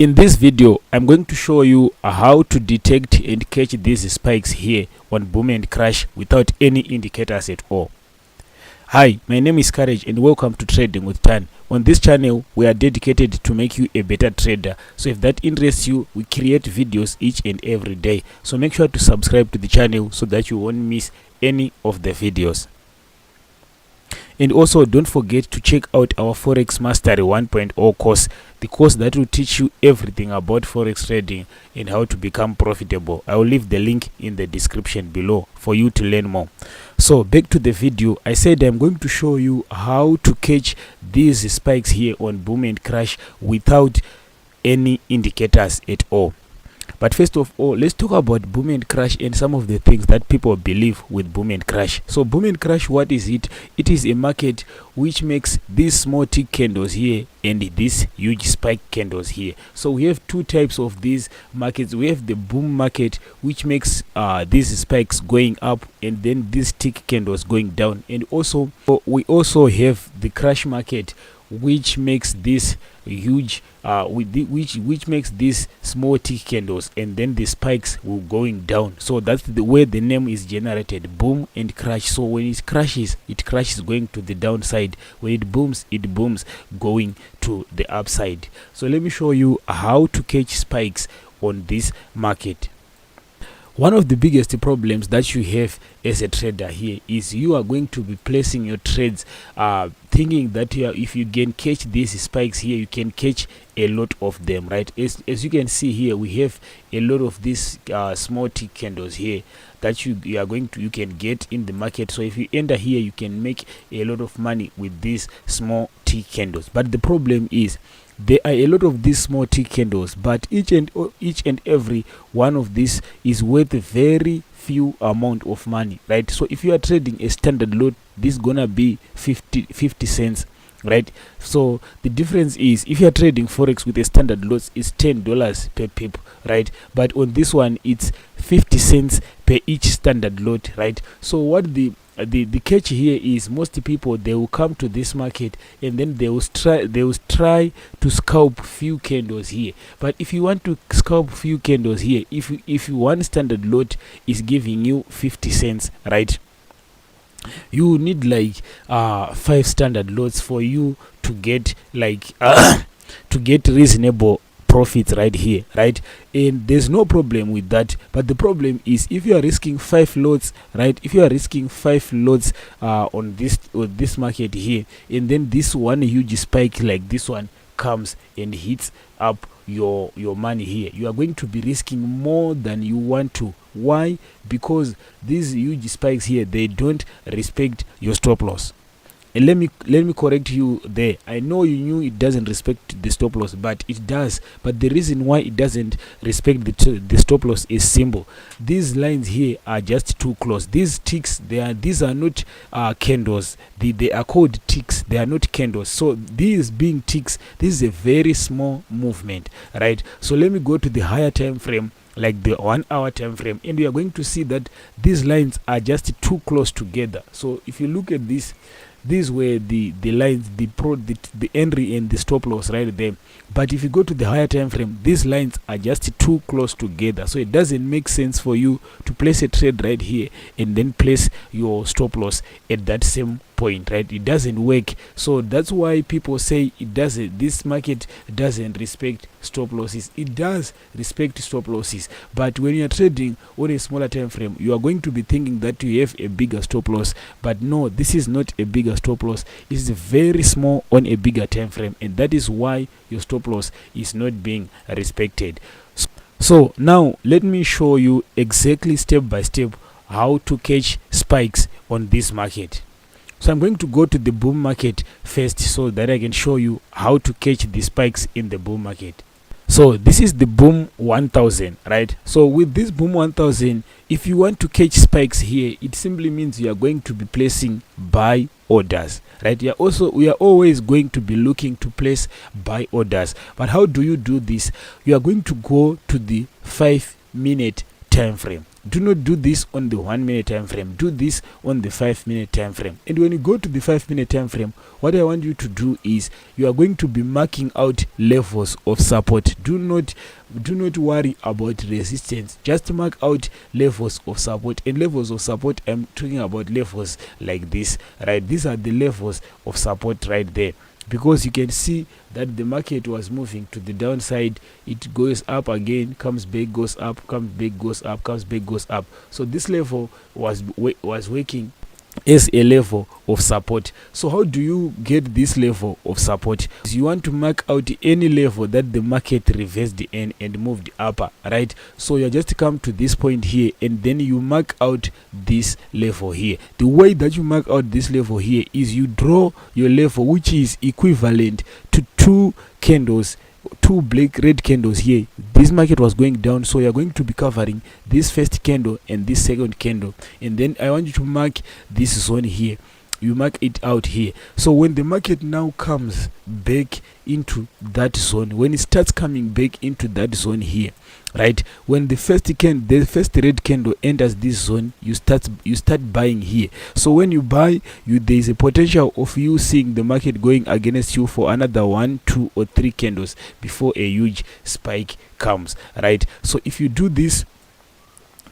In this video, I'm going to show you how to detect and catch these spikes here on boom and crash without any indicators at all. Hi, my name is Courage and welcome to Trading with Tan. On this channel, we are dedicated to make you a better trader. So if that interests you, we create videos each and every day. So make sure to subscribe to the channel so that you won't miss any of the videos. And also don't forget to check out our Forex Mastery 1.0 course, the course that will teach you everything about Forex trading and how to become profitable. I will leave the link in the description below for you to learn more. So back to the video, I said I'm going to show you how to catch these spikes here on boom and crash without any indicators at all. But first of all, let's talk about boom and crash and some of the things that people believe with boom and crash. So boom and crash, what is it? It is a market which makes these small tick candles here and these huge spike candles here. So we have two types of these markets. We have the boom market, which makes these spikes going up and then these tick candles going down. And also we also have the crash market, which makes this huge which makes these small tick candles and then the spikes will going down. So that's the way the name is generated, boom and crash. So when it crashes going to the downside. When it booms going to the upside. So let me show you how to catch spikes on this market. One of the biggest problems that you have as a trader here is you are going to be placing your trades thinking that if you can catch these spikes here, you can catch a lot of them, right? As you can see here, we have a lot of these small tick candles here that you can get in the market. So if you enter here, you can make a lot of money with these small tick candles. But the problem is there are a lot of these small tick candles, but each and every one of these is worth a very few amount of money, right? So if you are trading a standard lot, this is gonna be 50 cents, right? So the difference is if you are trading forex with a standard lot, it's $10 per pip, right? But on this one, it's 50 cents per each standard lot, right? So what the catch here is, most people, they will come to this market and then they will try to scalp few candles here. But if you want to scalp few candles here, if one standard lot is giving you 50 cents, right, you need like 5 standard lots for you to get like to get reasonable profits right here, right? And there's no problem with that. But the problem is if you are risking 5 lots, right? If you are risking 5 lots on this market here, and then this one huge spike like this one comes and hits up your money here, you are going to be risking more than you want to. Why? Because these huge spikes here, they don't respect your stop loss. And let me correct you there. I know you knew it doesn't respect the stop loss, but it does. But the reason why it doesn't respect the stop loss is simple. These lines here are just too close. These ticks, these are not candles. They are called ticks. They are not candles. So these being ticks, this is a very small movement, right? So let me go to the higher time frame, like the 1 hour time frame, and we are going to see that these lines are just too close together. So if you look at this, these were the lines, the entry and the stop loss right there. But if you go to the higher time frame, these lines are just too close together. So it doesn't make sense for you to place a trade right here and then place your stop loss at that same point, right? It doesn't work. So that's why people say this market doesn't respect stop losses. It does respect stop losses, but when you are trading on a smaller time frame, you are going to be thinking that you have a bigger stop loss. But no, this is not a bigger stop loss. It's very small on a bigger time frame, and that is why your stop loss is not being respected. So now let me show you exactly step by step how to catch spikes on this market. So I'm going to go to the boom market first so that I can show you how to catch the spikes in the boom market. So this is the boom 1000, right? So with this boom 1000, if you want to catch spikes here, it simply means you are going to be placing buy orders, right? We are always going to be looking to place buy orders. But how do you do this? You are going to go to the 5-minute time frame. Do not do this on the 1 minute time frame. Do this on the 5 minute time frame. And when you go to the 5 minute time frame, what I want you to do is you are going to be marking out levels of support. Do not worry about resistance. Just mark out levels of support. And levels of support, I'm talking about levels like this, right? These are the levels of support right there, because you can see that the market was moving to the downside. It goes up again, comes back, goes up, comes back, goes up, comes back, goes up. So this level was working as a level of support. So how do you get this level of support? You want to mark out any level that the market reversed in and moved upper, right? So you just come to this point here, and then you mark out this level here. The way that you mark out this level here is you draw your level, which is equivalent to two red candles here. This market was going down, so you're going to be covering this first candle and this second candle. And then I want you to mark this zone here. You mark it out here. So when the market now comes back into that zone, when it starts coming back into that zone here, right, when the first red candle enters this zone, you start buying here. So when you buy, there is a potential of you seeing the market going against you for another 1, 2, or 3 candles before a huge spike comes, right? So if you do this,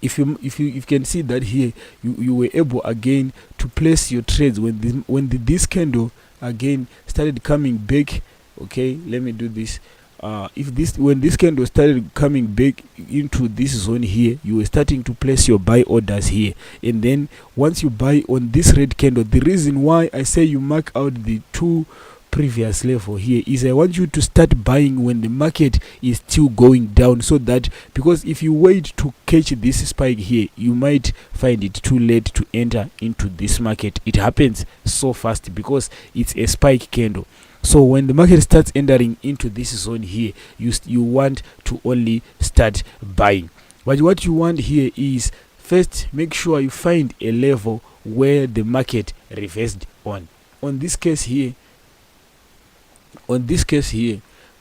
if you can see that here, you were able again to place your trades when this candle again started coming back. Okay, let me do this. When this candle started coming back into this zone here, you were starting to place your buy orders here. And then once you buy on this red candle, the reason why I say you mark out the two previous level here is I want you to start buying when the market is still going down, so that, because if you wait to catch this spike here, you might find it too late to enter into this market. It happens so fast because it's a spike candle. So when the market starts entering into this zone here, you want to only start buying. But what you want here is, first, make sure you find a level where the market reversed on. On this case here,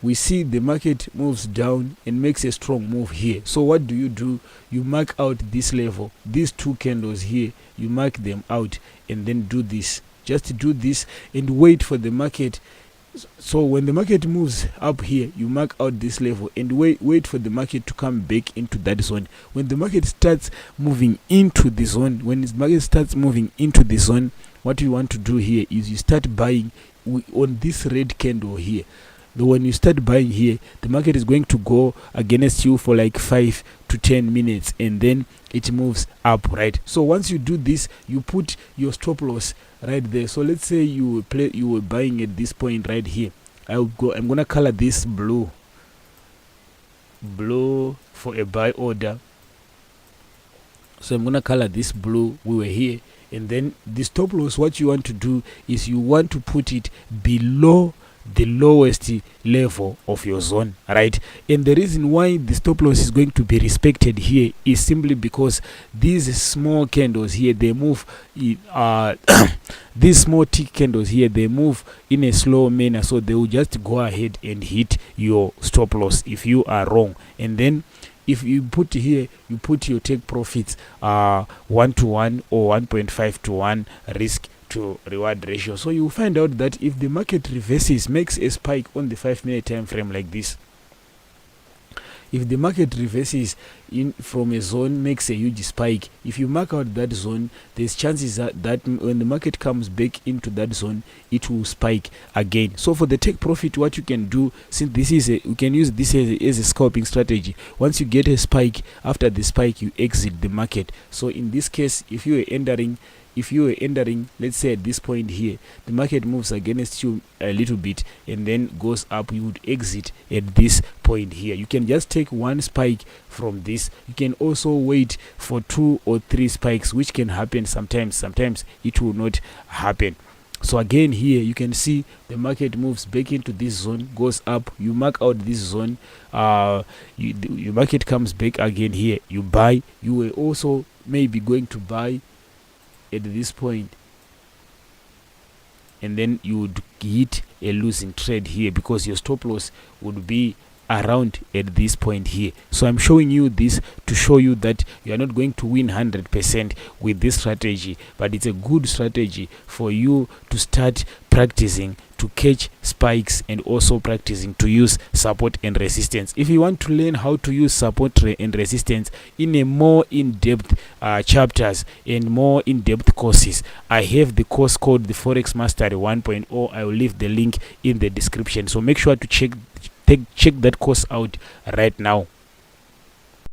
we see the market moves down and makes a strong move here. So what do? You mark out this level, these two candles here, you mark them out, and then do this. Just do this and wait for the market. So when the market moves up here, you mark out this level and wait for the market to come back into that zone. When the market starts moving into the zone, what you want to do here is you start buying on this red candle here. When you start buying here, the market is going to go against you for like 5 to 10 minutes, and then it moves up, right? So once you do this, you put your stop loss right there. So let's say you were buying at this point right here. I'm gonna color this blue for a buy order. So I'm gonna color this blue. We were here, and then the stop loss, what you want to do is you want to put it below the lowest level of your zone, right? And the reason why the stop loss is going to be respected here is simply because these small candles here, they move these small tick candles here, they move in a slow manner, so they will just go ahead and hit your stop loss if you are wrong. And then if you put here, you put your take profits 1-to-1 or 1.5-to-1 risk to reward ratio. So you find out that if the market reverses, makes a spike on the 5 minute time frame like this, if the market reverses in from a zone, makes a huge spike, if you mark out that zone, there's chances that when the market comes back into that zone, it will spike again. So for the take profit, what you can do, since this is you can use this as a scalping strategy. Once you get a spike, after the spike you exit the market. So in this case, if you were entering, let's say at this point here, the market moves against you a little bit and then goes up, you would exit at this point here. You can just take one spike from this. You can also wait for 2 or 3 spikes, which can happen sometimes it will not happen. So again here you can see the market moves back into this zone, goes up, you mark out this zone, your market comes back again here, you buy. You were also maybe going to buy at this point, and then you would hit a losing trade here because your stop loss would be around at this point here. So I'm showing you this to show you that you are not going to win 100% with this strategy, but it's a good strategy for you to start practicing to catch spikes and also practicing to use support and resistance. If you want to learn how to use support and resistance in a more in-depth chapters and more in-depth courses, I have the course called the Forex Mastery 1.0. I will leave the link in the description, so make sure to check that course out right now.